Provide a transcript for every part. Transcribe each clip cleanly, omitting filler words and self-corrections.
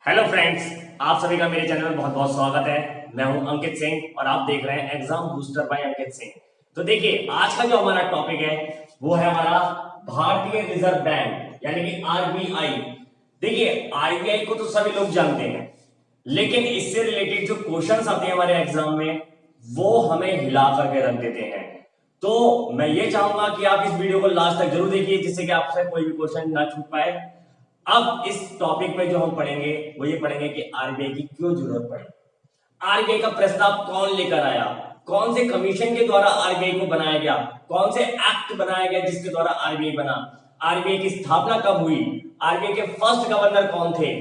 Hello friends, आप सभी का मेरे चैनल में बहुत बहुत स्वागत है। मैं हूं अंकित सिंह और आप देख रहे हैं exam booster bye Ankit Singh. तो देखिए, आज का जो हमारा टॉपिक है वो है हमारा भारतीय रिजर्व बैंक यानी कि आरबीआई। देखिए, आरबीआई को तो सभी लोग जानते हैं, लेकिन इससे रिलेटेड जो क्वेश्चंस आते हैं हमारे एग्जाम में वो हमें हिला करके रख देते हैं। तो मैं ये चाहूंगा कि आप इस वीडियो को लास्ट तक जरूर देखिए, जिससे कि आपसे कोई भी क्वेश्चन ना छूट पाए। अब इस टॉपिक में जो हम पढ़ेंगे वो ये पढ़ेंगे कि आरबीआई की क्यों जरूरत पड़ी, आरबीआई का प्रस्ताव कौन लेकर आया, कौन से कमीशन के द्वारा आरबीआई को बनाया गया, कौन से एक्ट बनाया गया जिसके द्वारा आरबीआई बना, आरबीआई की स्थापना कब हुई, आरबीआई के फर्स्ट गवर्नर कौन थे,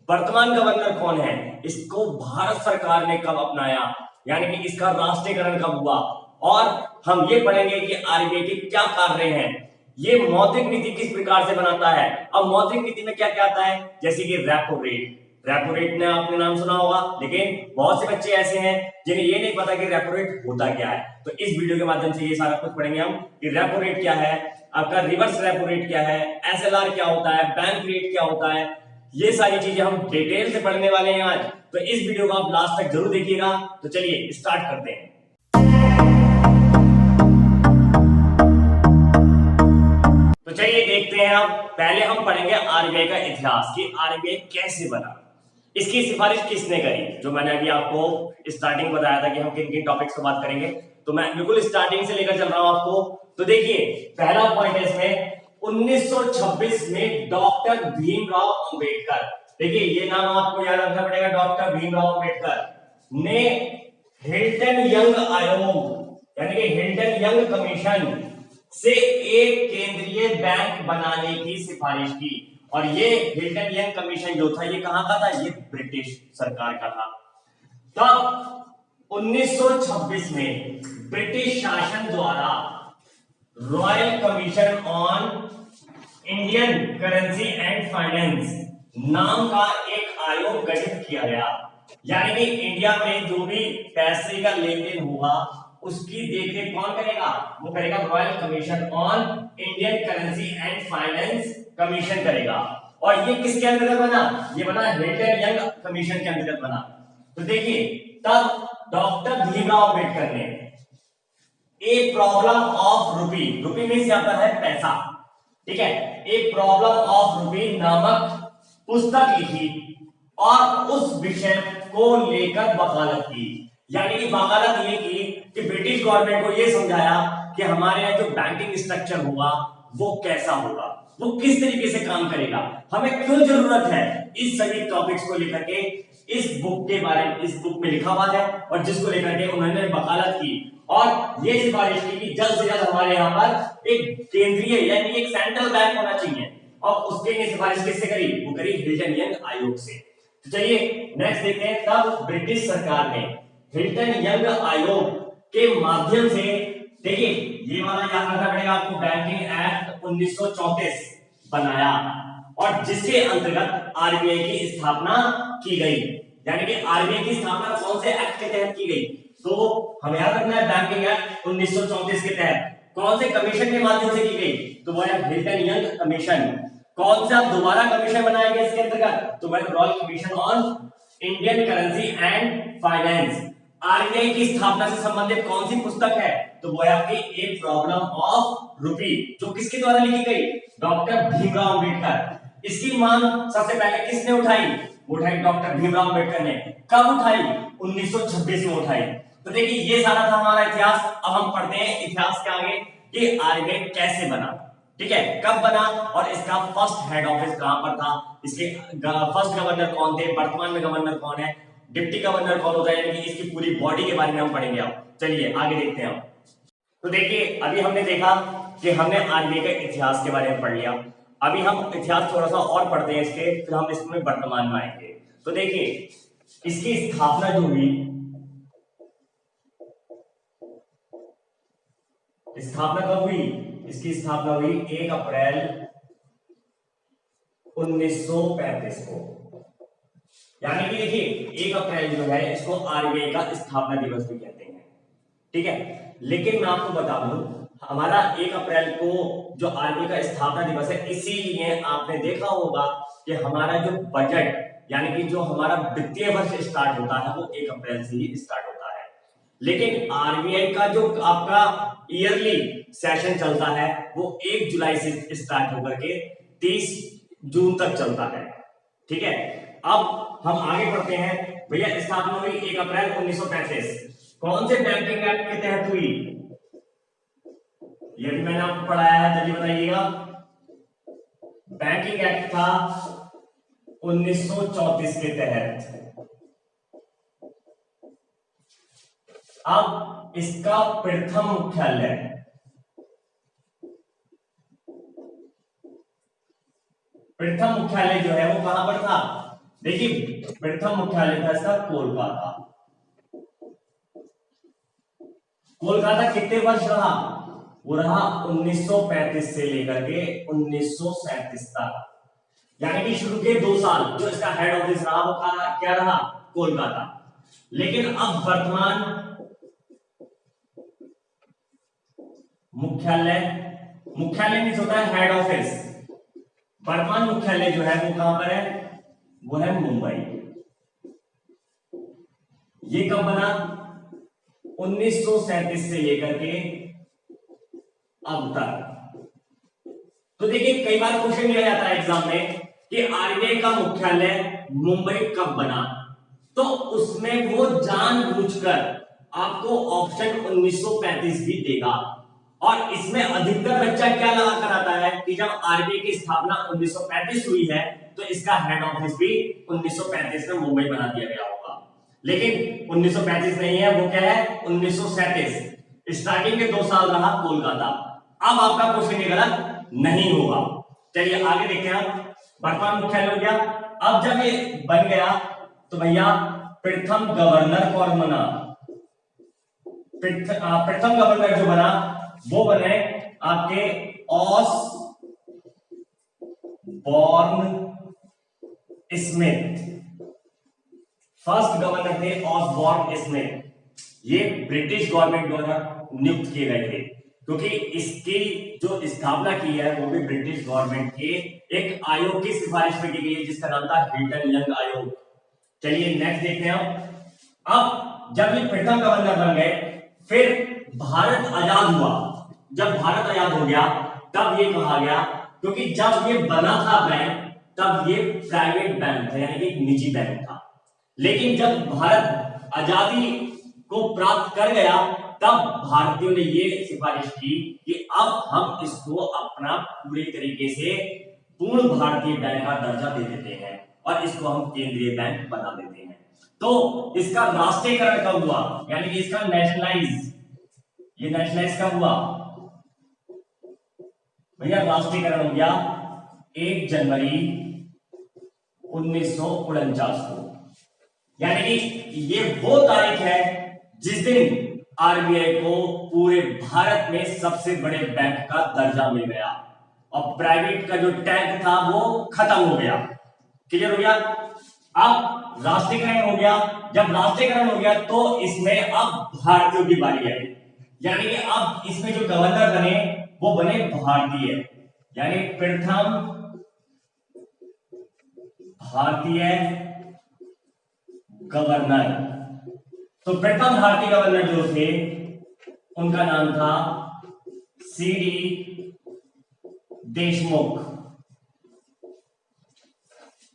वर्तमान गवर्नर कौन है, इसको भारत सरकार ने कब अपनाया, यानी कि इसका राष्ट्रीयकरण कब हुआ, और हम ये पढ़ेंगे कि आरबीआई के क्या कार्य हैं, ये मौद्रिक नीति किस प्रकार से बनाता है। अब मौद्रिक नीति में क्या क्या आता है, जैसे कि रेपो रेट। रेपो रेट ने आपने नाम सुना होगा, लेकिन बहुत से बच्चे ऐसे हैं जिन्हें ये नहीं पता कि रेपो रेट होता क्या है। तो इस वीडियो के माध्यम से ये सारा कुछ पढ़ेंगे हम कि रेपो रेट क्या है, आपका रिवर्स रेपो रेट क्या है, एसएलआर क्या होता है, बैंक रेट क्या होता है। ये सारी चीजें हम डिटेल से पढ़ने वाले हैं आज। तो इस वीडियो को आप लास्ट तक जरूर देखिएगा। तो चलिए स्टार्ट करते हैं। तो चलिए देखते हैं। अब पहले हम पढ़ेंगे आरबीआई का इतिहास कि आरबीआई कैसे बना, इसकी सिफारिश किसने करी। जो मैंने अभी आपको स्टार्टिंग बताया था कि हम किन किन टॉपिक्स पर बात करेंगे, तो मैं बिल्कुल स्टार्टिंग से लेकर चल रहा हूं आपको। तो देखिए, पहला पॉइंट है इसमें 1926 में डॉक्टर भीमराव अंबेडकर। देखिए, ये नाम आपको याद रखना पड़ेगा, डॉक्टर भीमराव अंबेडकर ने हिल्टन यंग आयोग यानी कि हिल्टन यंग कमीशन से एक केंद्रीय बैंक बनाने की सिफारिश की। और ये हिल्टन यंग कमीशन जो था ये कहां का था, ये ब्रिटिश सरकार का था। तब 1926 में ब्रिटिश शासन द्वारा royal commission on Indian currency and finance नाम का एक आयोग गठित किया गया। यानी कि इंडिया में जो भी पैसे का लेन देन होगा उसकी देखरेख कौन करेगा, वो करेगा royal commission on Indian currency and finance commission करेगा। और ये किसके अंतर्गत बना, ये बना हिल्टन यंग कमीशन के अंतर्गत बना। तो देखिए, तब डॉक्टर भीमराव अंबेडकर ने ए प्रॉब्लम ऑफ रूपी, रूपी मीन्स आता है पैसा, ठीक है, ए प्रॉब्लम ऑफ रूपी नामक पुस्तक लिखी और उस विषय को लेकर वकालत की। यानी कि वकालत ये की कि ब्रिटिश गवर्नमेंट को ये समझाया कि हमारे यहाँ जो बैंकिंग स्ट्रक्चर होगा वो कैसा होगा, वो किस तरीके से काम करेगा, हमें क्यों जरूरत है। इस सभी टॉपिक्स को लेकर के इस बुक के बारे में, इस बुक में लिखा हुआ है और जिसको लेकर के उन्होंने वकालत की और ये सिफारिश की कि जल्द से जल्द हमारे यहाँ पर एक केंद्रीय यानी एक सेंट्रल बैंक होना चाहिए। और उसके लिए सिफारिश किससे करी, वो करी हिल्टन यंग आयोग से। तो चलिए नेक्स्ट देखते हैं। तब ब्रिटिश सरकार ने हिल्टन यंग आयोग के माध्यम से, देखिए ये वाला याद रखना पड़ेगा आपको, बैंकिंग एक्ट 1934 बनाया और जिसके अंतर्गत आरबीआई की स्थापना की गई। यानी कि आरबीआई की स्थापना कौन से एक्ट के तहत की गई, तो हमें याद रखना है बैंकिंग एक्ट 1934 के तहत। कौन से कमीशन के माध्यम से की गई, तो वो है हिल्टन यंग कमीशन। कौन सा दोबारा कमीशन बनाया गया इसके अंतर्गत, तो वह royal commission on Indian currency and finance. RBI की स्थापना से संबंधित कौन सी पुस्तक है, तो वो है आपकी ए प्रॉब्लम ऑफ रूपी, जो किसके द्वारा लिखी गई, डॉक्टर भीमराव अंबेडकर। इसकी मांग सबसे पहले किसने उठाई, उठाई डॉक्टर भीमराव अंबेडकर ने। कब उठाई, 1926 में उठाई। तो देखिए, ये सारा था हमारा इतिहास। अब हम पढ़ते हैं इतिहास के आगे कि आरबीआई कैसे बना, ठीक है, कब बना और इसका फर्स्ट हेड ऑफिस कहां पर था, इसके फर्स्ट गवर्नर कौन थे, वर्तमान में गवर्नर कौन है, डिप्टी गवर्नर कौन होता है, यानी कि इसकी पूरी बॉडी के बारे में हम पढ़ेंगे। अब चलिए आगे देखते हैं। तो देखिए, अभी हमने देखा कि हमने आरबीआई का इतिहास के बारे में पढ़ लिया। अभी हम इतिहास थोड़ा सा और पढ़ते हैं इसके, फिर हम इसमें वर्तमान में आएंगे। तो देखिए, इसकी स्थापना जो हुई, स्थापना कब हुई, इसकी स्थापना हुई 1 अप्रैल 1935 को। यानी कि देखिए 1 अप्रैल जो है इसको आरबीआई का स्थापना दिवस भी कहते हैं, ठीक है। लेकिन मैं आपको बता दूं, हमारा 1 अप्रैल को जो आरबीआई का स्थापना दिवस है, इसीलिए आपने देखा होगा कि हमारा जो बजट यानी कि जो हमारा वित्तीय वर्ष स्टार्ट होता है वो 1 अप्रैल से ही स्टार्ट होता है। लेकिन आरबीआई का जो आपका ईयरली सेशन चलता है वो 1 जुलाई से स्टार्ट होकर के 30 जून तक चलता है। ठीक है, अब हम आगे बढ़ते हैं। भैया स्थापना हुई 1 अप्रैल 1935, कौन से बैंकिंग एक्ट के तहत हुई? ये भी मैंने आपको पढ़ाया है, जल्दी बताइएगा। बैंकिंग एक्ट था 1934 के तहत। अब इसका प्रथम मुख्यालय जो है वो कहां पर था? देखिए, प्रथम मुख्यालय था इसका कोलकाता। कोलकाता कितने वर्ष रहा? वो रहा 1935 से लेकर के 1937 तक, यानी कि शुरू के 2 साल जो इसका हेड ऑफिस रहा वो क्या रहा? कोलकाता। लेकिन अब वर्तमान मुख्यालय नहीं होता है हेड ऑफिस, वर्तमान मुख्यालय जो है वो कहां पर है? वो है मुंबई। ये कब बना? 1937 से लेकर के अब तक। तो देखिए, कई बार क्वेश्चन लिया जाता है एग्जाम में कि आरबीआई का मुख्यालय मुंबई कब बना, तो उसमें वो जानबूझकर आपको ऑप्शन 1935 भी देगा। और इसमें अधिकतर बच्चा क्या लगा कर आता है कि जब आरबीआई की स्थापना 1935 हुई है तो इसका हेड ऑफिस भी 1935 में मुंबई बना दिया गया होगा। लेकिन 1935 नहीं है, वो क्या है? 1937। स्टार्टिंग के 2 साल रहा कोलकाता। अब आपका क्वेश्चन ये गलत नहीं होगा। चलिए आगे देखते हैं। वर्तमान मुख्यालय हो गया। अब जब ये बन गया तो भैया प्रथम गवर्नर कौन बना? प्रथम गवर्नर जो बना वो बने आपके ऑसबॉर्न स्मिथ। फर्स्ट गवर्नर थे ऑसबॉर्न स्मिथ। ये ब्रिटिश गवर्नमेंट द्वारा नियुक्त किए गए थे, क्योंकि इसकी जो स्थापना की है वो भी ब्रिटिश गवर्नमेंट के एक आयोग की सिफारिश में की गई है जिसका नाम था हिल्टन यंग आयोग। चलिए नेक्स्ट देखते हैं। अब जब ये प्रथम गवर्नर बन गए, फिर भारत आजाद हुआ। जब भारत आजाद हो गया तब ये कहा गया, क्योंकि जब ये बना था बैंक तब ये प्राइवेट बैंक था, यानी कि एक निजी बैंक था। लेकिन जब भारत आजादी को प्राप्त कर गया तब भारतीयों ने ये सिफारिश की कि अब हम इसको अपना पूरे तरीके से पूर्ण भारतीय बैंक का दर्जा दे देते हैं और इसको हम केंद्रीय बैंक बना देते हैं। तो इसका राष्ट्रीयकरण कब हुआ? यानी कि इसका नेशनलाइज कब हुआ भैया? राष्ट्रीयकरण हो गया 1 जनवरी 1949 को। यानी कि ये वो तारीख है जिस दिन आरबीआई को पूरे भारत में सबसे बड़े बैंक का दर्जा मिल गया और प्राइवेट का जो टैग था वो खत्म हो गया। क्लियर हो गया? अब राष्ट्रीयकरण हो गया। जब राष्ट्रीयकरण हो गया तो इसमें अब भारतीयों की बारी आई, यानी कि अब इसमें जो गवर्नर बने वो बने भारतीय, यानी प्रथम भारतीय गवर्नर। तो प्रथम भारतीय गवर्नर जो थे उनका नाम था सीडी देशमुख।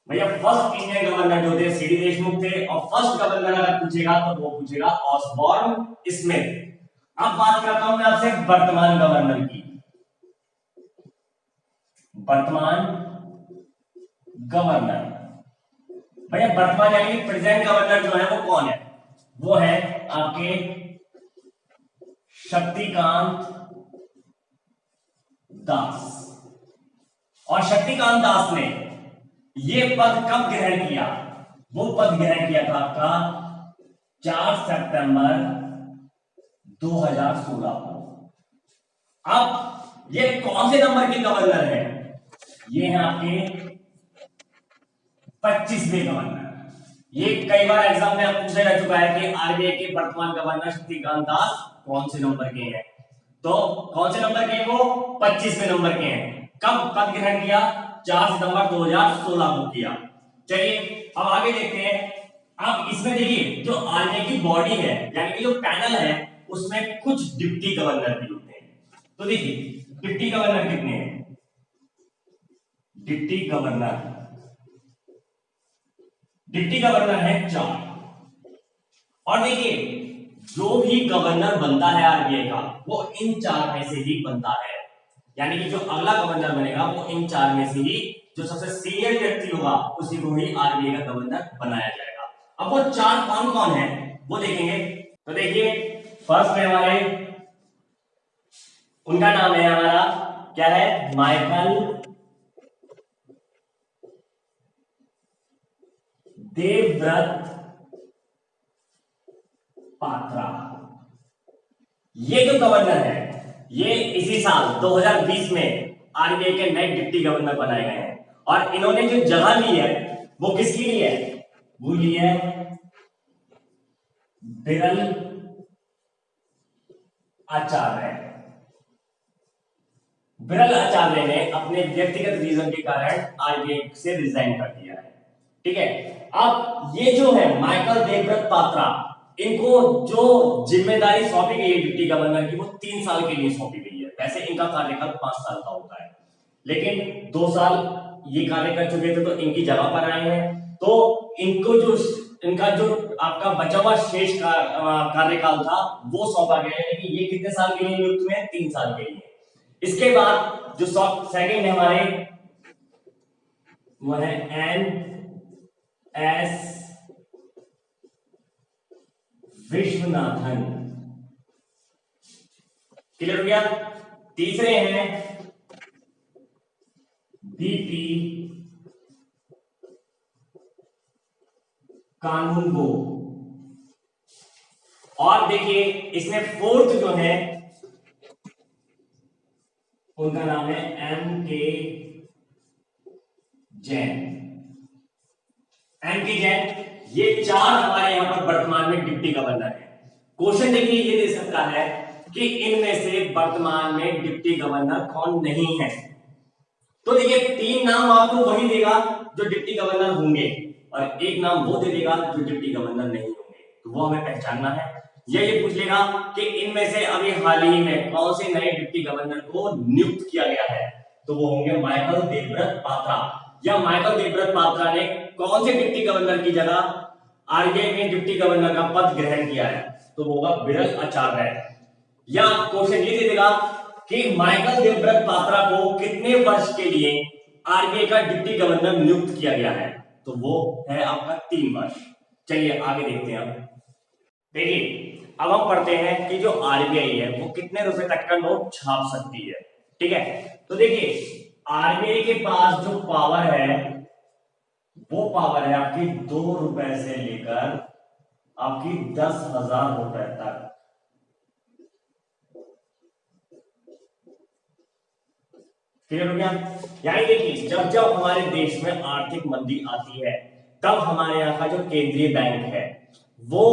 भैया फर्स्ट इंडियन गवर्नर जो थे सीडी देशमुख थे, और फर्स्ट गवर्नर अगर पूछेगा तो वो पूछेगा ऑसबॉर्न स्मिथ। अब बात करता हूं मैं आपसे वर्तमान गवर्नर की। वर्तमान गवर्नर भैया, वर्तमान यानी प्रेजेंट गवर्नर जो है वो कौन है? वो है आपके शक्तिकांत दास। और शक्तिकांत दास ने ये पद कब ग्रहण किया? वो पद ग्रहण किया था आपका 4 सितंबर 2016 को। अब ये कौन से नंबर के गवर्नर है? ये है आपके 25वें गवर्नर। ये कई बार एग्जाम में पूछा जा चुका है कि आरबीआई के वर्तमान गवर्नर शक्तिकांत दास कौन से नंबर के हैं? तो कौन से नंबर के? वो 25वें नंबर के हैं। कब पद ग्रहण किया? 4 सितंबर 2016 को किया। चलिए अब आगे देखते हैं। अब इसमें देखिए जो आरबीआई की बॉडी है यानी कि जो पैनल है उसमें कुछ डिप्टी गवर्नर भी होते हैं। तो देखिए डिप्टी गवर्नर कितने हैं? डिप्टी गवर्नर है 4। और देखिए जो भी गवर्नर बनता है आरबीआई का वो इन 4 में से ही बनता है, यानी कि जो अगला गवर्नर बनेगा वो इन 4 में से ही, जो सबसे सीनियर व्यक्ति होगा उसी को ही आरबीआई का गवर्नर बनाया जाएगा। अब वो 4 कौन कौन है वो देखेंगे। तो देखिए फर्स्ट में हमारे, उनका नाम है हमारा क्या है, माइकल देवव्रत पात्रा। ये जो गवर्नर है ये इसी साल 2020 में आरबीआई के नए डिप्टी गवर्नर बनाए गए हैं। और इन्होंने जो जगह ली है वो किसकी ली है? वो ली है बिरल आचार्य। बिरल आचार्य ने अपने व्यक्तिगत रीजन के कारण आरबीआई से रिजाइन कर दिया है। ठीक है, अब ये जो है माइकल देवव्रत पात्रा, इनको जो जिम्मेदारी सौंपी गई है डिप्टी गवर्नर की वो 3 साल के लिए सौंपी गई है। वैसे इनका कार्यकाल 5 साल का होता है, लेकिन 2 साल ये कार्य कर चुके थे तो इनकी जगह पर आए हैं। तो इनको जो इनका जो आपका बचा हुआ शेष कार्यकाल था वो सौंपा गया है, लेकिन ये कितने साल के लिए नियुक्त हुए हैं? 3 साल के लिए। इसके बाद जो सेकंड है हमारे वो है एन.एस. विश्वनाथन। क्लियर हो गया? तीसरे हैं बीपी कानूनगो। और देखिए इसमें फोर्थ जो है उनका नाम है एम.के. जैन। एम.के. जैन, ये 4 हमारे यहां पर वर्तमान में डिप्टी गवर्नर है। क्वेश्चन देखिए ये दे सकता है कि इनमें से वर्तमान में डिप्टी गवर्नर कौन नहीं है। तो देखिए 3 नाम आपको वही देगा जो डिप्टी गवर्नर होंगे और एक नाम वो दे देगा जो डिप्टी गवर्नर नहीं होंगे, तो वो हमें पहचानना है। ये पूछ लेगा कि इनमें से अभी हाल ही में कौन से नए डिप्टी गवर्नर को नियुक्त किया गया है, तो वो होंगे माइकल देवव्रत पात्रा। या माइकल देवव्रत पात्रा ने कौन से डिप्टी गवर्नर की जगह आरबीआई में डिप्टी गवर्नर का पद ग्रहण किया है, तो वो होगा बिरल आचार्य। या क्वेश्चन ये दे देगा कि माइकल देवव्रत पात्रा को कितने वर्ष के लिए आरबीआई का डिप्टी गवर्नर नियुक्त किया गया है, तो वो है आपका 3 वर्ष। चलिए आगे देखते हैं। देखिए अब हम पढ़ते हैं कि जो आरबीआई है वो कितने रुपए तक का नोट छाप सकती है। ठीक है, तो देखिए आरबीआई के पास जो पावर है वो पावर है आपकी 2 रुपए से लेकर आपकी 10,000 रुपए तक। क्लियर हो गया? यानी देखिए जब जब हमारे देश में आर्थिक मंदी आती है तब हमारे यहाँ का जो केंद्रीय बैंक है वो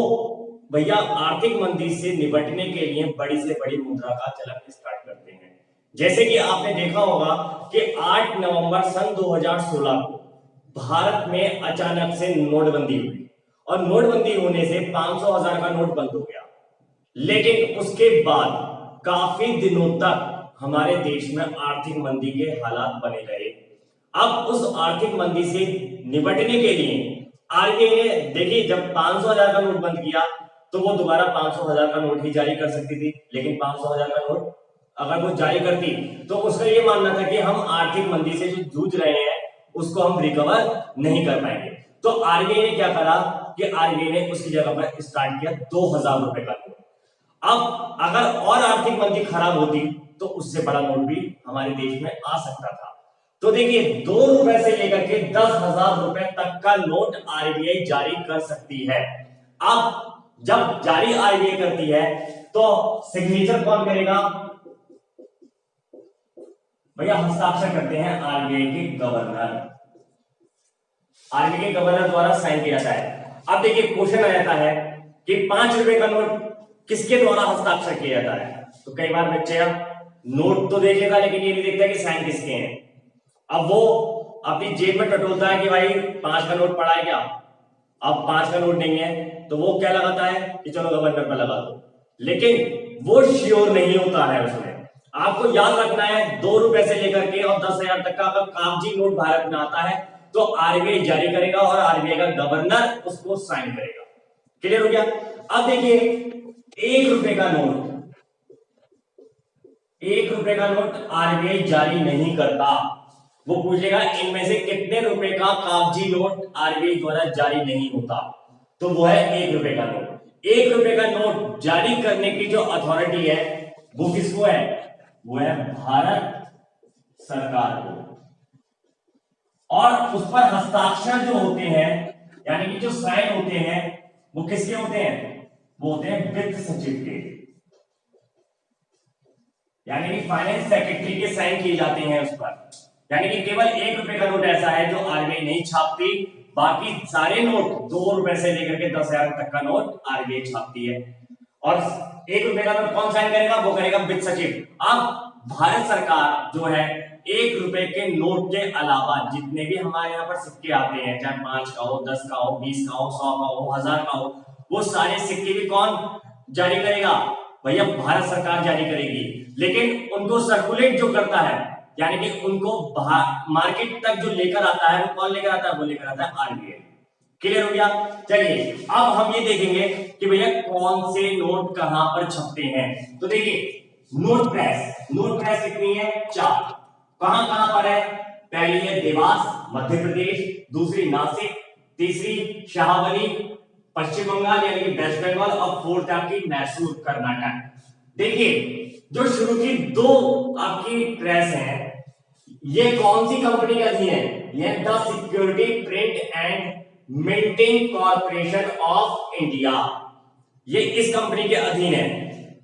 भैया आर्थिक मंदी से निपटने के लिए बड़ी से बड़ी मुद्रा का चलन स्टार्ट करते हैं। जैसे कि आपने देखा होगा कि 8 नवंबर सन 2016 को भारत में अचानक से नोटबंदी हुई और नोटबंदी होने से 500,000 का नोट बंद हो गया, लेकिन उसके बाद काफी दिनों तक हमारे देश में आर्थिक मंदी के हालात बने रहे। अब उस आर्थिक मंदी से निपटने के लिए आरबीआई ने देखिए जब 500,000 का नोट बंद किया तो वो दोबारा 500,000 का नोट ही जारी कर सकती थी, लेकिन 500,000 का नोट अगर वो जारी करती तो उसका ये मानना था कि हम आर्थिक मंदी से जो जूझ रहे हैं उसको हम रिकवर नहीं कर पाएंगे। तो आरबीआई ने क्या करा कि आरबीआई ने उसकी जगह पर स्टार्ट किया 2,000 रुपए का नोट। अब अगर और आर्थिक मंदी खराब होती तो उससे बड़ा नोट भी हमारे देश में आ सकता था। तो देखिए 2 रुपए से लेकर के 10,000 रुपए तक का नोट आरबीआई जारी कर सकती है। अब जब जारी आरबीआई करती है तो सिग्नेचर कौन करेगा भैया? हस्ताक्षर करते हैं आरबीआई के गवर्नर। आरबीआई के गवर्नर द्वारा साइन किया जाता है। अब देखिए क्वेश्चन आ जाता है कि 5 रुपए का नोट किसके द्वारा हस्ताक्षर किया जाता है? तो कई बार बच्चे नोट तो देखेगा लेकिन ये नहीं देखता कि साइन किसके हैं। अब वो अपनी जेब में टटोलता है कि भाई 5 का नोट पड़ा है क्या, अब 5 का नोट नहीं है, तो वो क्या लगाता है कि चलो गवर्नर पर लगा दो, लेकिन वो श्योर नहीं होता है उसमें। आपको याद रखना है 2 रुपए से लेकर के और 10,000 तक का अगर कागजी नोट भारत में आता है तो आरबीआई जारी करेगा और आरबीआई का गवर्नर उसको साइन करेगा। क्लियर हो गया? अब देखिए 1 रुपए का नोट, 1 रुपए का नोट आरबीआई जारी नहीं करता। वो पूछेगा इनमें से कितने रुपए का कागजी नोट आरबीआई द्वारा जारी नहीं होता, तो वो है 1 रुपए का नोट। 1 रुपए का नोट जारी करने की जो अथॉरिटी है वो किसको है? वो है भारत सरकार को। और उस पर हस्ताक्षर जो होते हैं यानी कि जो साइन होते हैं वो किसके होते हैं? वो होते हैं वित्त सचिव के, यानी कि फाइनेंस सेक्रेटरी के साइन किए जाते हैं उस पर। यानी कि केवल 1 रुपए का नोट ऐसा है जो आरबीआई नहीं छापती, बाकी सारे नोट 2 रुपए से लेकर के 10,000 तक का नोट आरबीआई छापती है। और 1 रुपए का नोट कौन साइन करेगा? वो करेगा वित्त सचिव। अब भारत सरकार जो है 1 रुपए के नोट के अलावा जितने भी हमारे यहाँ पर सिक्के आते हैं, चाहे 5 का हो, 10 का हो, 20 का हो, 100 का हो, 1000 का हो, वो सारे सिक्के भी कौन जारी करेगा? भैया भारत सरकार जारी करेगी। लेकिन उनको सर्कुलेट जो करता है यानी कि उनको मार्केट तक जो लेकर आता है वो कौन लेकर आता है? वो लेकर आता है आरबीआई। क्लियर हो गया? चलिए अब हम ये देखेंगे कि भैया कौन से नोट कहां पर छपते हैं। तो देखिए नोट प्रेस, नोट प्रेस कितनी है? 4। कहां कहां पर है? पहली है देवास मध्य प्रदेश, दूसरी नासिक, तीसरी शाहबली पश्चिम बंगाल यानी कि वेस्ट बंगाल, और फोर्थ आपकी मैसूर कर्नाटक। देखिए जो शुरू की 2 आपकी प्रेस है ये कौन सी कंपनी का अधीन है? ये the security print and minting corporation of India, ये इस कंपनी के अधीन है।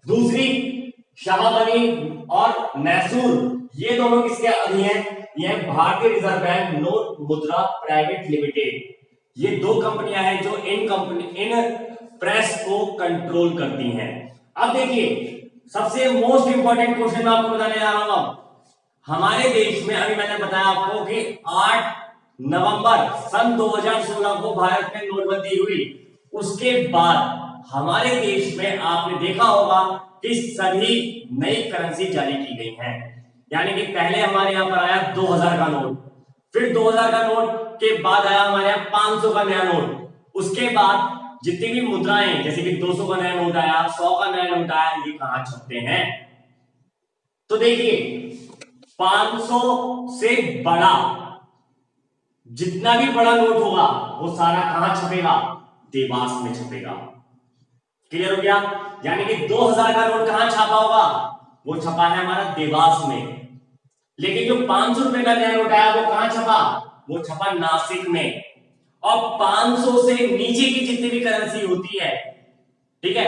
दूसरी शाहबली और मैसूर ये दोनों किसके अधीन है? ये भारतीय रिजर्व बैंक नोट मुद्रा प्राइवेट लिमिटेड। ये 2 कंपनियां हैं जो इन प्रेस को कंट्रोल करती हैं। अब देखिए सबसे मोस्ट इंपॉर्टेंट क्वेश्चन मैं आपको बताने जा रहा हूं। हमारे देश में अभी मैंने बताया आपको कि 8 नवंबर सन 2016 को भारत में नोटबंदी हुई। उसके बाद हमारे देश में आपने देखा होगा कि सभी नई करेंसी जारी की गई हैं। यानी कि पहले हमारे यहां पर आया 2000 का नोट, फिर 2000 का नोट के बाद आया हमारे यहाँ 500 का नया नोट, उसके बाद जितनी भी मुद्राएं जैसे कि 200 का नया नोट आया, 100 का नया नोट आया, ये कहां छपते हैं? तो देखिए 500 से बड़ा जितना भी बड़ा नोट होगा वो सारा कहां छपेगा? देवास में छपेगा। क्लियर हो गया? यानी कि 2000 का नोट कहां छापा होगा? वो छपा है हमारा देवास में। लेकिन जो 500 रुपए का नया नोट आया वो कहां छपा? वो छपा नासिक में। और 500 से नीचे की जितनी भी करेंसी होती है, ठीक है,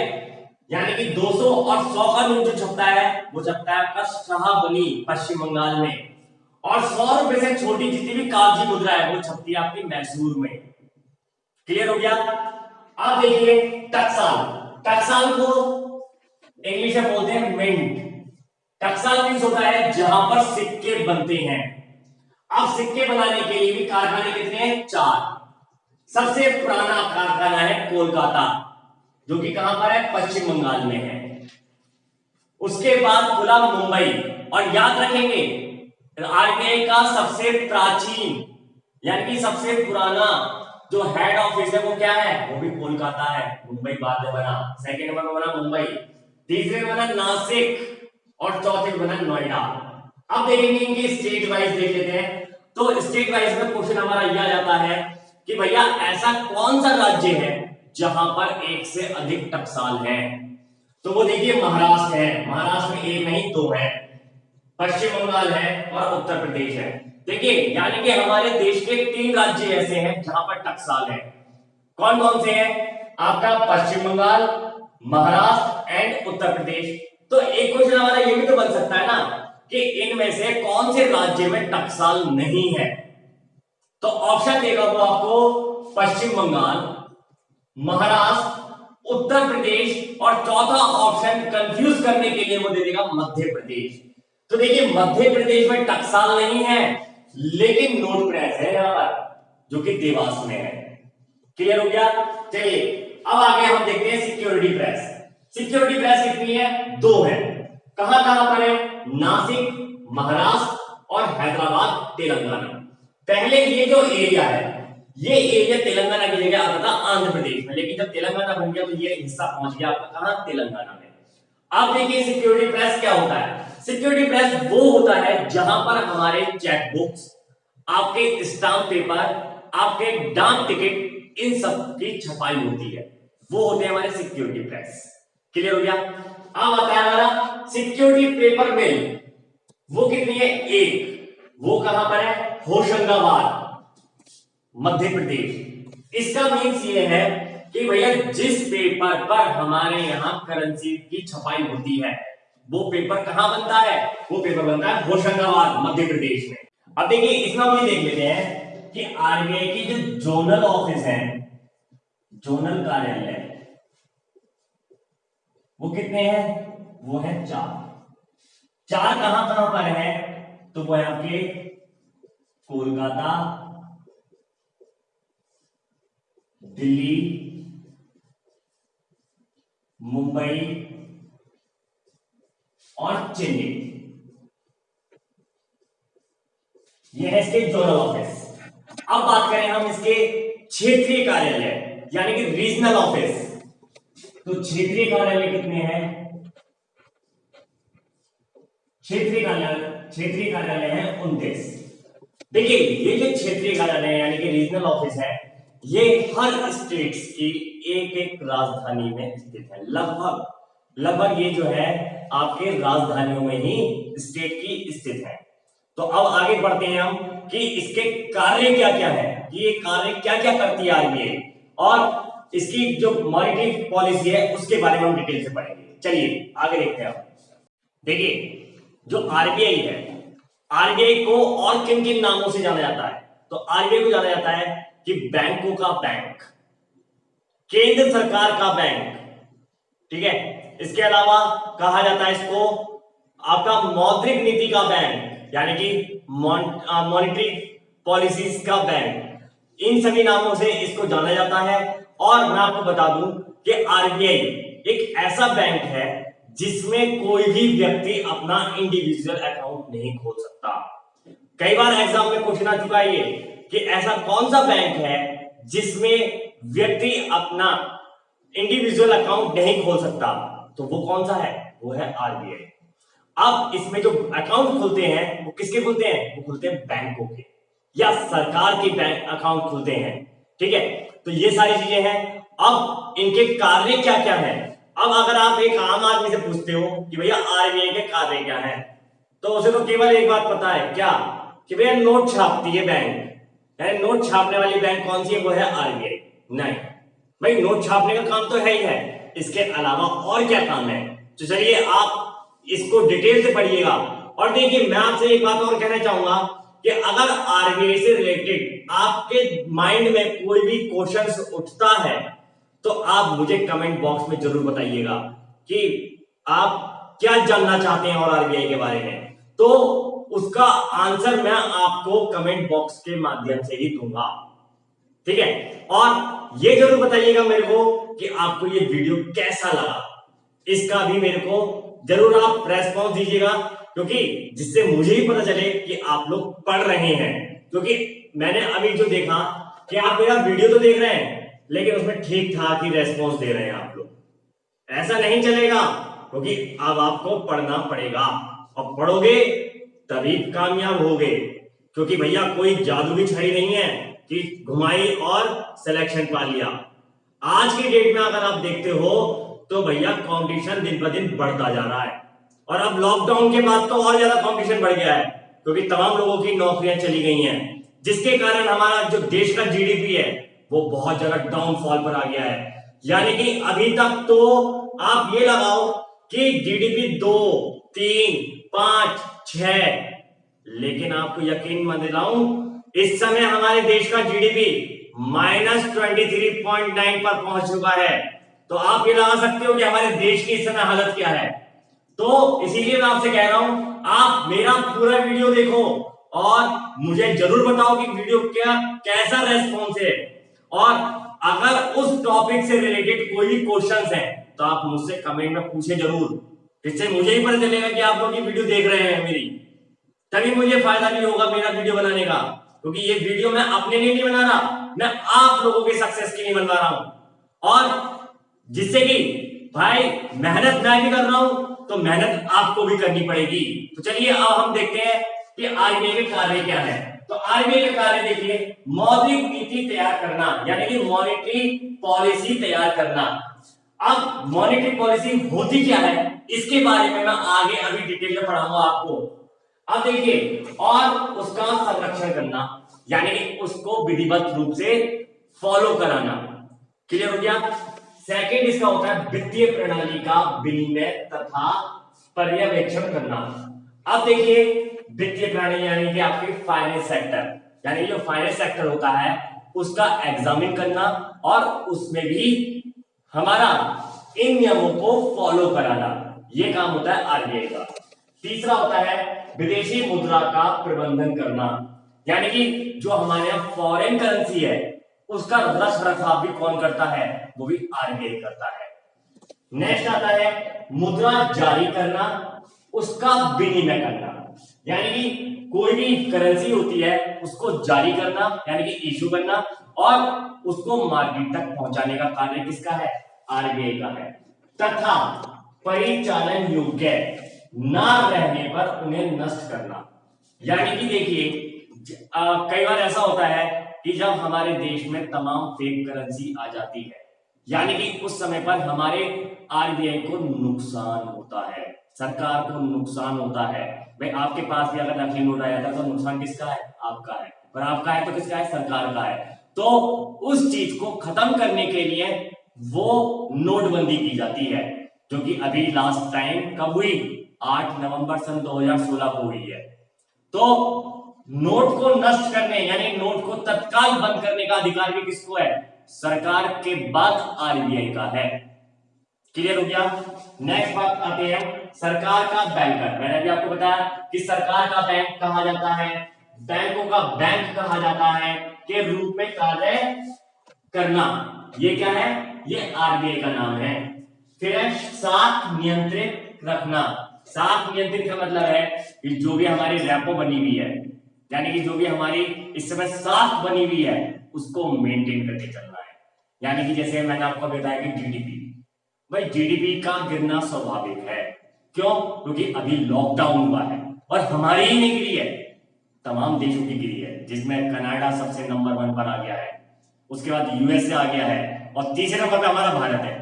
यानी कि 200 और 100 का नोट जो छपता है वो छपता है आपका शाहबली पश्चिम बंगाल में। और 100 रुपए से छोटी जितनी भी कागजी मुद्रा है वो छपती है आपकी मैसूर में। क्लियर हो गया? अब देखिए टकसाल, टकसाल को इंग्लिश में बोलते हैं मिंट। टकसाल मींस होता है जहां पर सिक्के बनते हैं। अब सिक्के बनाने के लिए भी कारखाने कितने हैं? 4। सबसे पुराना कारखाना है कोलकाता जो कि कहां पर है? पश्चिम बंगाल में है। उसके बाद खुला मुंबई। और याद रखेंगे आरबीआई का सबसे प्राचीन यानी कि सबसे पुराना जो हेड ऑफिस है वो क्या है? वो भी कोलकाता है। मुंबई बाद में बना, सेकंड नंबर में बना मुंबई, तीसरे में बना नासिक और चौथे में बना नोएडा। अब देखेंगे इनके स्टेट वाइज देख लेते हैं। तो स्टेट वाइज में क्वेश्चन हमारा यह आ जाता है कि भैया ऐसा कौन सा राज्य है जहां पर 1 से अधिक टकसाल है? तो वो देखिए महाराष्ट्र है, महाराष्ट्र में 1 नहीं 2 है, पश्चिम बंगाल है और उत्तर प्रदेश है। देखिए यानी कि हमारे देश के 3 राज्य ऐसे हैं जहां पर टकसाल है। कौन कौन से हैं? आपका पश्चिम बंगाल, महाराष्ट्र एंड उत्तर प्रदेश। तो एक क्वेश्चन हमारा ये भी तो बन सकता है ना कि इनमें से कौन से राज्य में टकसाल नहीं है? तो ऑप्शन देगा वो आपको पश्चिम बंगाल, महाराष्ट्र, उत्तर प्रदेश और चौथा ऑप्शन कंफ्यूज करने के लिए वो दे देगा मध्य प्रदेश। तो देखिए मध्य प्रदेश में टकसाल नहीं है, लेकिन नोट प्रेस है यहाँ पर जो कि देवास में है। क्लियर हो गया? चलिए अब आगे हम देखते हैं सिक्योरिटी प्रेस। सिक्योरिटी प्रेस कितनी है? 2 है। कहां कहां पर है? नासिक महाराष्ट्र और हैदराबाद तेलंगाना। पहले ये जो एरिया है ये एरिया तेलंगाना की जगह आता था आंध्र प्रदेश में, लेकिन जब तेलंगाना बन गया तो ये हिस्सा पहुंच गया आपका कहां? तेलंगाना में। अब देखिए सिक्योरिटी प्रेस क्या होता है। सिक्योरिटी प्रेस वो होता है जहां पर हमारे चेक बुक्स, आपके स्टाम्प पेपर, आपके डाक टिकट, इन सब की छपाई होती है, वो होते हैं हमारे सिक्योरिटी प्रेस। क्लियर हो गया? अब आता है हमारा सिक्योरिटी पेपर मिल। वो कितनी है? 1। वो कहां पर है? होशंगाबाद मध्य प्रदेश। इसका मीन्स ये है कि भैया जिस पेपर पर हमारे यहाँ करेंसी की छपाई होती है वो पेपर कहां बनता है? वो पेपर बनता है होशंगाबाद मध्य प्रदेश में। अब देखिए इसमें हम ये देख लेते हैं कि आरबीआई की जो जोनल ऑफिस है, जोनल कार्यालय, वो कितने हैं? वो है 4। 4 कहां कहां पर है? तो वो है आपके कोलकाता, दिल्ली, मुंबई और चेन्नई। ये है इसके जोनल ऑफिस। अब बात करें हम इसके क्षेत्रीय कार्यालय यानी कि रीजनल ऑफिस, तो क्षेत्रीय कार्यालय कितने हैं? क्षेत्रीय कार्यालय है 29। देखिए ये जो क्षेत्रीय कार्यालय है यानी कि रीजनल ऑफिस है, ये हर स्टेट्स की एक एक राजधानी में स्थित है। लगभग ये जो है आपके राजधानियों में ही स्टेट की स्थित है। तो अब आगे बढ़ते हैं हम कि इसके कार्य क्या क्या है, कि ये कार्य क्या क्या करती है आरबीआई, और इसकी जो मॉनेटरी पॉलिसी है उसके बारे में हम डिटेल से पढ़ेंगे। चलिए आगे देखते हैं। देखिए जो आरबीआई है, आरबीआई को और किन किन नामों से जाना जाता है? तो आरबीआई को जाना जाता है कि बैंकों का बैंक, केंद्र सरकार का बैंक, ठीक है। इसके अलावा कहा जाता है इसको आपका मौद्रिक नीति का बैंक यानी कि मॉनेटरी पॉलिसीज का बैंक। इन सभी नामों से इसको जाना जाता है। और मैं आपको बता दूं कि आरबीआई एक ऐसा बैंक है जिसमें कोई भी व्यक्ति अपना इंडिविजुअल अकाउंट नहीं खोल सकता। कई बार एग्जाम में क्वेश्चन आ चुका है ये कि ऐसा कौन सा बैंक है जिसमें व्यक्ति अपना इंडिविजुअल अकाउंट नहीं खोल सकता, तो वो कौन सा है? वो है आरबीआई। अब इसमें जो अकाउंट खुलते हैं वो किसके खुलते हैं? वो खुलते हैं बैंकों के या सरकार के बैंक अकाउंट खुलते हैं, ठीक है। तो ये सारी चीजें हैं। अब इनके कार्य क्या क्या है? अब अगर आप एक आम आदमी से पूछते हो कि भैया आरबीआई के कार्य क्या है, तो उसे तो केवल एक बात पता है, क्या? कि भैया नोट छापती है बैंक। नोट छापने वाली बैंक कौन सी है? वो है आरबीआई। नहीं भाई, नोट छापने का काम तो है ही है, इसके अलावा और क्या काम है? तो चलिए आप इसको डिटेल से पढ़िएगा। और देखिए मैं आपसे एक बात और कहना चाहूंगा कि अगर आरबीआई से रिलेटेड आपके माइंड में कोई भी क्वेश्चंस उठता है तो आप मुझे कमेंट बॉक्स में जरूर बताइएगा कि आप क्या जानना चाहते हैं और आरबीआई के बारे में, तो उसका आंसर मैं आपको कमेंट बॉक्स के माध्यम से ही दूंगा, ठीक है। और ये जरूर बताइएगा मेरे को कि आपको ये वीडियो कैसा लगा, इसका भी मेरे को जरूर आप रेस्पॉन्स दीजिएगा, क्योंकि जिससे मुझे भी पता चले कि आप लोग पढ़ रहे हैं। क्योंकि मैंने अभी जो देखा कि आप मेरा वीडियो तो देख रहे हैं लेकिन उसमें ठीक ठाक ही रेस्पॉन्स दे रहे हैं आप लोग। ऐसा नहीं चलेगा, क्योंकि अब आपको पढ़ना पड़ेगा और पढ़ोगे तभी कामयाब होगे। क्योंकि भैया कोई जादू की छड़ी नहीं है कि घुमाई और सिलेक्शन पा लिया। आज की डेट में अगर आप देखते हो तो भैया कंपटीशन दिन ब दिन बढ़ता जा रहा है, और अब लॉकडाउन के बाद तो और ज्यादा कंपटीशन बढ़ गया है, क्योंकि तमाम लोगों की नौकरियां चली गई हैं, जिसके कारण हमारा जो देश का जीडीपी है वो बहुत ज्यादा डाउनफॉल पर आ गया है। यानी कि अभी तक तो आप ये लगाओ कि जीडीपी 2, 3, 5, 6, लेकिन आपको यकीन मत दिलाऊं इस समय हमारे देश का जीडीपी -23.9 पर पहुंच चुका है। तो आप ये लगा सकते हो कि हमारे देश की इस समय हालत क्या है। तो इसीलिए मैं आपसे कह रहा हूं आप मेरा पूरा वीडियो देखो और मुझे जरूर बताओ कि वीडियो क्या कैसा रेस्पॉन्स है, और अगर उस टॉपिक से रिलेटेड कोई भी क्वेश्चंस हैं तो आप मुझसे कमेंट में पूछे जरूर, जिससे मुझे ही पता चलेगा कि आप लोग ये वीडियो देख रहे हैं मेरी, तभी मुझे फायदा भी होगा मेरा वीडियो बनाने का, क्योंकि ये वीडियो मैं अपने लिए नहीं बना रहा, मैं आप लोगों के सक्सेस के लिए बनवा रहा हूं, और जिससे कि भाई मेहनत मैं भी कर रहा हूं तो मेहनत आपको भी करनी पड़ेगी। तो चलिए अब हम देखते हैं कि आरबीआई के कार्य क्या है। तो आरबीआई का कार्य देखिए, मौद्रिक नीति तैयार करना, यानी कि मॉनेटरी पॉलिसी तैयार करना। अब मॉनेटरी पॉलिसी होती क्या है इसके बारे में मैं आगे अभी डिटेल में पढ़ाऊंगा आपको। अब देखिए, और उसका संरक्षण करना, यानी कि उसको विधिवत रूप से फॉलो कराना। क्लियर हो गया। सेकंड इसका होता है वित्तीय प्रणाली का विनिमय तथा पर्यवेक्षण करना। अब देखिए, वित्तीय प्रणाली यानी कि आपकी फाइनेंस सेक्टर, यानी जो फाइनेंस सेक्टर होता है उसका एग्जामिन करना और उसमें भी हमारा इन नियमों को फॉलो कराना, ये काम होता है आरबीआई का। तीसरा होता है विदेशी मुद्रा का प्रबंधन करना, यानी कि जो हमारे यहाँ फॉरेन करेंसी है उसका रख रखाव भी कौन करता है, वो भी आरबीआई करता है। नेक्स्ट आता है मुद्रा जारी करना, उसका विनिमय करना, यानी कि कोई भी करेंसी होती है उसको जारी करना यानी कि इशू करना, और उसको मार्केट तक पहुंचाने का कार्य किसका है, आरबीआई का है। तथा परिचालन योग्य ना रहने पर उन्हें नष्ट करना, यानी कि देखिए कई बार ऐसा होता है कि जब हमारे देश में तमाम फेक करेंसी आ जाती है, यानी कि उस समय पर हमारे आरबीआई को नुकसान होता है, सरकार को नुकसान होता है। भाई आपके पास भी अगर नकली नोट आ जाता है तो नुकसान किसका है, आपका है, और आपका है तो किसका है, सरकार का है। तो उस चीज को खत्म करने के लिए वो नोटबंदी की जाती है, जो कि अभी लास्ट टाइम कब हुई, 8 नवंबर सन 2016 को हुई है। तो नोट को नष्ट करने यानी नोट को तत्काल बंद करने का अधिकार भी किसको है, सरकार के बाद आरबीआई का है। क्लियर हो गया। नेक्स्ट बात आते हैं सरकार का बैंकर। मैंने अभी आपको बताया कि सरकार का बैंक कहा जाता है, बैंकों का बैंक कहा जाता है के रूप में कार्य करना, ये क्या है, ये आरबीआई का नाम है। फिर है साख नियंत्रित रखना। साख नियंत्रित का मतलब है कि जो भी हमारी रेपो बनी हुई है, यानी कि जो भी हमारी इस समय साख बनी हुई है उसको मेंटेन करके चलना है। यानी कि जैसे मैंने आपको बताया कि जीडीपी, भाई जीडीपी का गिरना स्वाभाविक है, क्यों, क्योंकि अभी लॉकडाउन हुआ है और हमारी ही नहीं गिरी है, तमाम देशों की गिरी है, जिसमें कनाडा सबसे नंबर 1 पर आ गया है, उसके बाद यूएसए आ गया है, और तीसरे नंबर पर हमारा भारत है।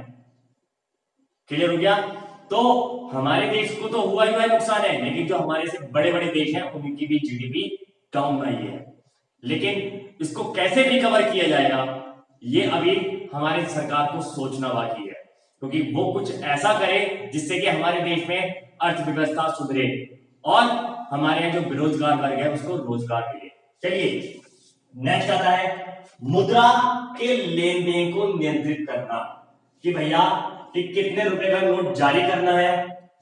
क्लियर हो गया। तो हमारे देश को तो हुआ ही नुकसान है, लेकिन जो हमारे से बड़े बड़े देश हैं उनकी भी जीडीपी डाउन रही है, लेकिन इसको कैसे रिकवर किया जाएगा ये अभी हमारी सरकार को सोचना बाकी है, क्योंकि वो कुछ ऐसा करे जिससे कि हमारे देश में अर्थव्यवस्था सुधरे और हमारे यहाँ जो बेरोजगार वर्ग है उसको रोजगार मिले। चलिए नेक्स्ट आता है मुद्रा के लेन देन को नियंत्रित करना, कि भैया कि कितने रुपए का नोट जारी करना है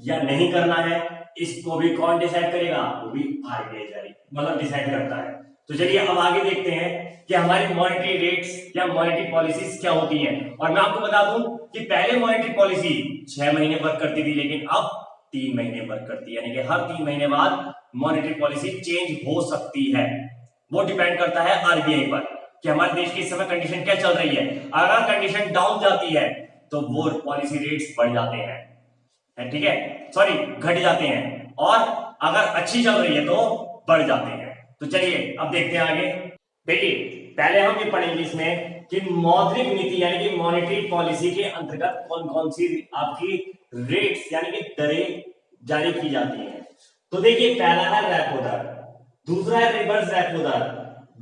या नहीं करना है, इसको भी कौन डिसाइड करेगा, वो भी आरबीआई जारी मतलब डिसाइड करता है। तो चलिए अब आगे देखते हैं कि हमारी मॉनेटरी रेट्स या मॉनेटरी पॉलिसीज क्या होती हैं। और मैं आपको बता दूं कि पहले मॉनेटरी पॉलिसी 6 महीने वर्क करती थी, लेकिन अब 3 महीने वर्क करती है, यानी कि हर 3 महीने बाद मॉनेटरी पॉलिसी चेंज हो सकती है। वो डिपेंड करता है आरबीआई पर कि हमारे देश की इस समय कंडीशन क्या चल रही है। अगर कंडीशन डाउन जाती है तो वो पॉलिसी रेट्स बढ़ जाते हैं, ठीक है, सॉरी घट जाते हैं, और अगर अच्छी चल रही है तो बढ़ जाते हैं। तो चलिए अब देखते हैं आगे। देखिए पहले हम ये पढ़ेंगे इसमें कि मौद्रिक नीति यानी कि मॉनेटरी पॉलिसी के अंतर्गत कौन कौन सी आपकी रेट्स यानी कि दरें जारी की जाती हैं। तो देखिए पहला है रेपो दर, दूसरा है रिवर्स रेपो दर,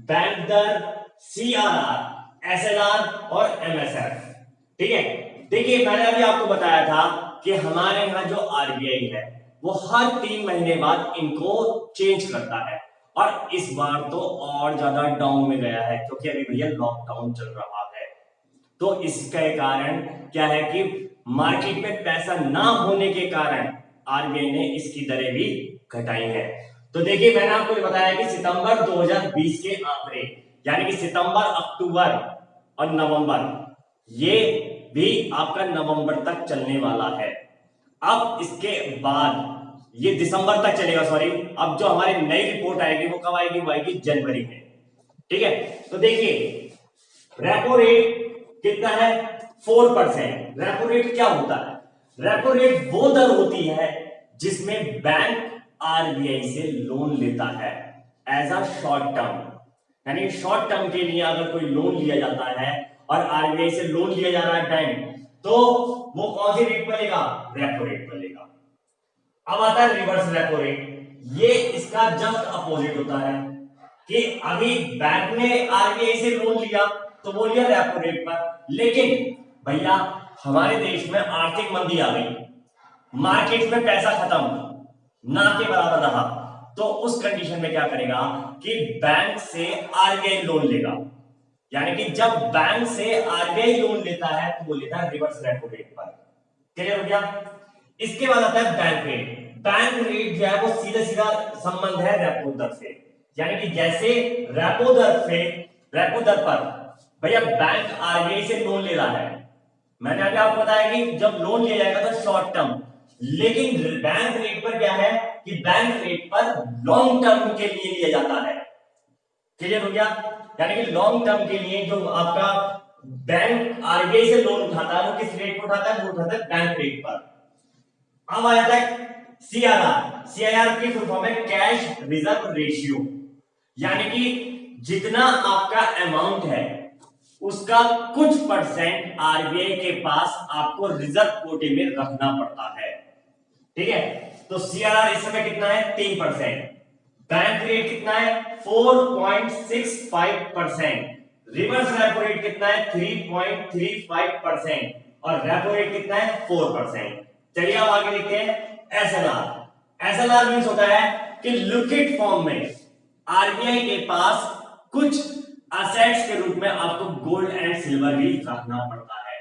बैंक दर, सीआरआर, एसएलआर और एमएसएफ। ठीक है, देखिए मैंने अभी आपको बताया था कि हमारे यहाँ जो आरबीआई है वो हर 3 महीने बाद इनको चेंज करता है, और इस बार तो और ज्यादा डाउन में गया है क्योंकि अभी भैया लॉकडाउन चल रहा है। तो इसके कारण क्या है कि मार्केट में पैसा ना होने के कारण आरबीआई ने इसकी दरें भी घटाई है। तो देखिए मैंने आपको बताया कि सितंबर 2020 के आंकड़े यानी कि सितंबर, अक्टूबर और नवंबर, ये भी आपका नवंबर तक चलने वाला है। अब इसके बाद ये दिसंबर तक चलेगा, सॉरी। अब जो हमारी नई रिपोर्ट आएगी वो कब आएगी? वो आएगी जनवरी में। ठीक है, तो देखिए रेपो रेट कितना है? 4%। रेपो रेट क्या होता है? रेपो रेट वो दर होती है जिसमें बैंक आरबीआई से लोन लेता है एज अ शॉर्ट टर्म, यानी शॉर्ट टर्म के लिए अगर कोई लोन लिया जाता है और आरबीआई से लोन लिया जा रहा है बैंक, तो वो कौन सी रेट पर लेगा? रेपो रेट पर लेगा। अब आता है रिवर्स रेपो रेट। ये इसका जस्ट अपोजिट होता है कि अभी बैंक ने आरबीआई से लोन लिया तो वो लिया रेपो रेट पर, लेकिन भैया हमारे देश में आर्थिक मंदी आ गई, मार्केट में पैसा खत्म, ना के बराबर रहा, तो उस कंडीशन में क्या करेगा कि बैंक से आरबीआई लोन लेगा। यानी कि जब बैंक से आरबीआई लोन लेता है तो वो लेता है रिवर्स रेपो रेट पर। क्लियर हो गया? इसके बाद आता है बैंक रेट। बैंक रेट जो है वो सीधा सीधा संबंध है रेपो दर से, यानी कि जैसे रेपो दर पर भैया बैंक आरबीआई से लोन ले रहा है, मैंने अभी आपको बताया कि जब लोन लिया जाएगा तो शॉर्ट टर्म, लेकिन बैंक रेट पर क्या है कि बैंक रेट पर लॉन्ग टर्म के लिए लिया जाता है। क्लियर हो गया? यानी कि लॉन्ग टर्म के लिए जो आपका बैंक आरबीआई से लोन उठाता है वो किस रेट पर उठाता है? वो उठाता है बैंक रेट पर। अब आ जाता है सीआरआर। सीआरआर की फुल फॉर्म है कैश रिजर्व रेशियो, यानी कि जितना आपका अमाउंट है उसका कुछ परसेंट आरबीआई के पास आपको रिजर्व कोटे में रखना पड़ता है। ठीक है, तो सीआरआर इस समय कितना है? 3%। बैंक रेट कितना है? 4.65%। रिवर्स रेपो रेट कितना है? 3.35%। और रेपो रेट कितना है? 4%। चलिए अब आगे देखते हैं एसएलआर। एसएलआर मींस होता है कि लिक्विड फॉर्म में आरबीआई के पास कुछ असेट्स के रूप में आपको गोल्ड एंड सिल्वर भी रखना पड़ता है,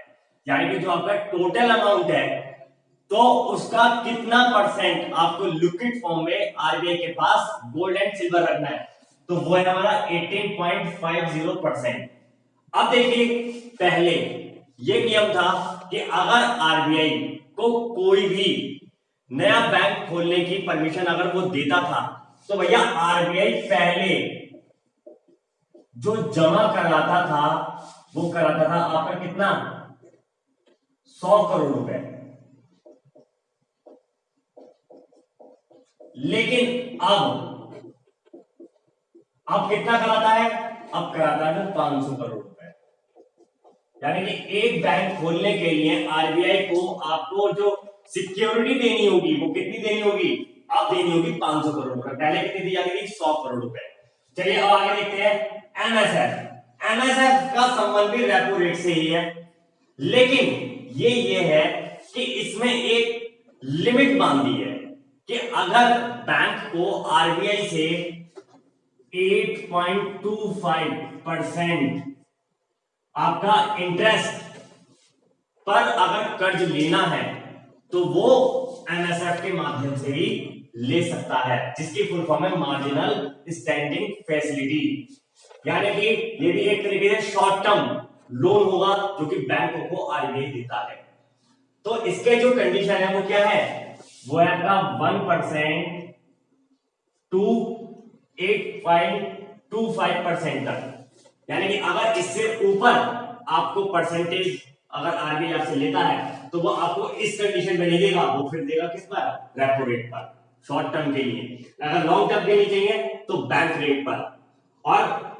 यानी कि जो आपका टोटल अमाउंट है तो उसका कितना परसेंट आपको लिक्विड फॉर्म में आरबीआई के पास गोल्ड एंड सिल्वर रखना है, तो वो है हमारा 18.50%। अब देखिए पहले ये नियम था कि अगर आरबीआई को कोई भी नया बैंक खोलने की परमिशन अगर वो देता था तो भैया आरबीआई पहले जो जमा कराता था वो कराता था आपका कितना? 100 करोड़ रुपए। लेकिन अब कितना कराता है? अब कराता है 500 करोड़ रुपए। यानी कि एक बैंक खोलने के लिए आरबीआई को आपको जो सिक्योरिटी देनी होगी वो कितनी देनी होगी? अब देनी होगी 500 करोड़ रुपए। पहले कितनी दी जाती थी? 100 करोड़ रुपए। चलिए अब आगे देखते हैं एमएसएफ। एमएसएफ का संबंध भी रेपो रेट से ही है, लेकिन ये है कि इसमें एक लिमिट बांध दी है कि अगर बैंक को आरबीआई से 8.25% आपका इंटरेस्ट पर अगर कर्ज लेना है तो वो एमएसएफ के माध्यम से ही ले सकता है, जिसकी फुल फॉर्म है मार्जिनल स्टैंडिंग फैसिलिटी। यानी कि ये भी एक तरीके से शॉर्ट टर्म लोन होगा जो कि बैंकों को आरबीआई देता है। तो इसके जो कंडीशन है वो क्या है? वो है आपका 1% टू 8.25% तक। यानी कि अगर इससे ऊपर आपको परसेंटेज अगर आरबीआई आपसे लेता है तो वो आपको इस कंडीशन में नहीं देगा, वो फिर देगा किस पर? रेपो रेट पर, शॉर्ट टर्म के लिए। अगर लॉन्ग टर्म के लिए चाहिए तो बैंक रेट पर। और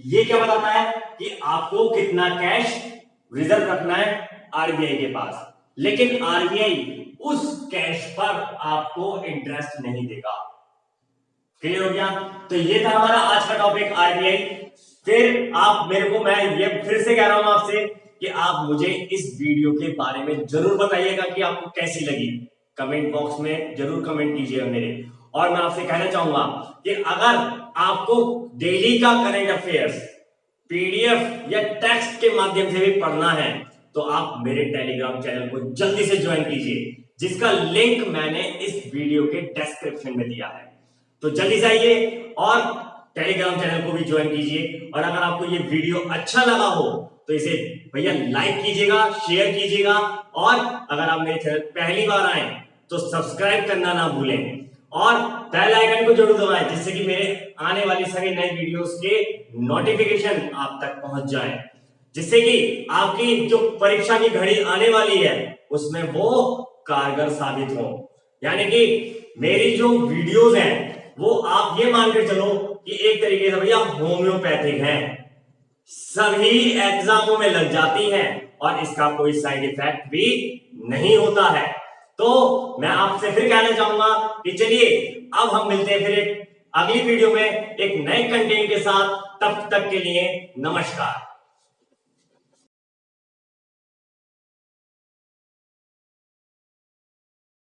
ये क्या बताता है कि आपको कितना कैश रिजर्व रखना है आरबीआई के पास, लेकिन आरबीआई उस कैश पर आपको इंटरेस्ट नहीं देगा। क्लियर हो गया? तो ये था हमारा आज का टॉपिक आरबीआई। फिर आप मेरे को, मैं ये फिर से कह रहा हूं आपसे कि आप मुझे इस वीडियो के बारे में जरूर बताइएगा कि आपको कैसी लगी। कमेंट बॉक्स में जरूर कमेंट कीजिएगा मेरे। और मैं आपसे कहना चाहूंगा कि अगर आपको डेली का करंट अफेयर्स पीडीएफ या टेक्स्ट के माध्यम से भी पढ़ना है तो आप मेरे टेलीग्राम चैनल को जल्दी से ज्वाइन कीजिए, जिसका लिंक मैंने इस वीडियो के डिस्क्रिप्शन में दिया है। तो जल्दी से आइए और टेलीग्राम चैनल को भी ज्वाइन कीजिए। और अगर आपको ये वीडियो अच्छा लगा हो तो इसे भैया लाइक कीजिएगा, शेयर कीजिएगा, और अगर आप मेरे चैनल पहली बार आए तो सब्सक्राइब करना ना भूलें और बेल आइकन को जरूर दबाएं, जिससे कि मेरे आने वाली सभी नए वीडियोस के नोटिफिकेशन आप तक पहुंच जाएं, जिससे कि आपकी जो परीक्षा की घड़ी आने वाली है उसमें वो कारगर साबित हो। यानी कि मेरी जो वीडियोस हैं वो आप ये मान के चलो कि एक तरीके से भैया होम्योपैथिक है, सभी एग्जामों में लग जाती है और इसका कोई साइड इफेक्ट भी नहीं होता है। तो मैं आपसे फिर कहना चाहूंगा कि चलिए अब हम मिलते हैं फिर एक अगली वीडियो में एक नए कंटेंट के साथ। तब तक के लिए नमस्कार।